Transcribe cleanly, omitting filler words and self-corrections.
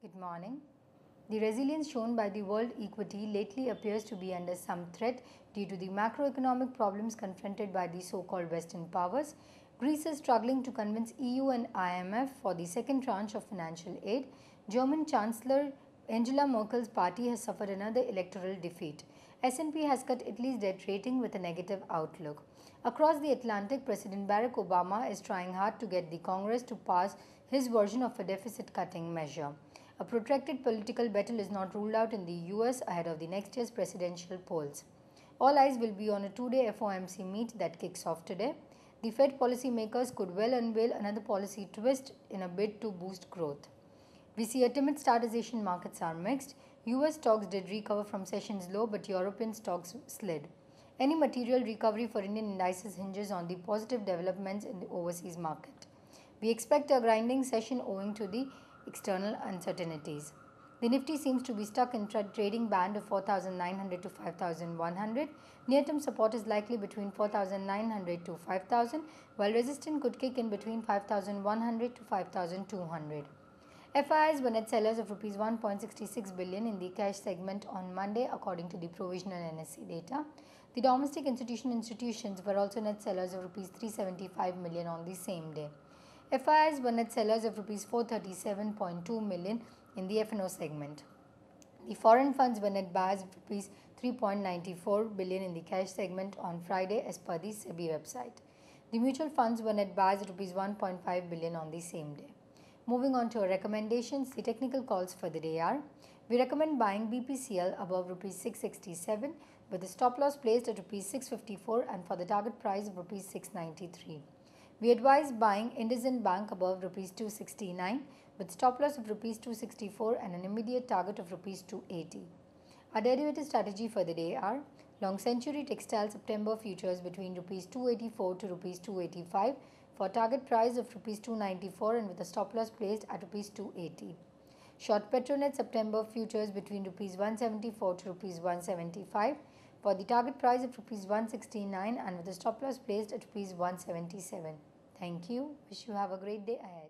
Good morning. The resilience shown by the world equity lately appears to be under some threat due to the macroeconomic problems confronted by the so-called Western powers. Greece is struggling to convince EU and IMF for the second tranche of financial aid. German Chancellor Angela Merkel's party has suffered another electoral defeat. S&P has cut Italy's debt rating with a negative outlook. Across the Atlantic, President Barack Obama is trying hard to get the Congress to pass his version of a deficit-cutting measure. A protracted political battle is not ruled out in the US ahead of the next year's presidential polls. All eyes will be on a two-day FOMC meet that kicks off today. The Fed policymakers could well unveil another policy twist in a bid to boost growth. We see a timid start as Asian markets are mixed. US stocks did recover from session's low, but European stocks slid. Any material recovery for Indian indices hinges on the positive developments in the overseas market. We expect a grinding session owing to the external uncertainties. The Nifty seems to be stuck in trading band of 4,900 to 5,100. Near-term support is likely between 4,900 to 5,000, while resistance could kick in between 5,100 to 5,200. FIIs were net sellers of Rs 1.66 billion in the cash segment on Monday, according to the provisional NSE data. The domestic institutions were also net sellers of Rs 375 million on the same day. FIIs were net sellers of Rs 437.2 million in the F&O segment. The foreign funds were net buyers of Rs 3.94 billion in the cash segment on Friday as per the SEBI website. The mutual funds were net buyers of Rs 1.5 billion on the same day. Moving on to our recommendations, the technical calls for the day are: we recommend buying BPCL above Rs 667 with the stop loss placed at Rs 654 and for the target price of Rs 693. We advise buying IndusInd Bank above Rs 269 with stop loss of Rs 264 and an immediate target of Rs 280. Our derivative strategy for the day are: long Century Textile September futures between Rs 284 to Rs 285 for target price of Rs 294 and with a stop loss placed at Rs 280. Short Petronet September futures between Rs 174 to Rs 175 for the target price of Rs 169 and with a stop loss placed at Rs 177. Thank you. Wish you have a great day ahead.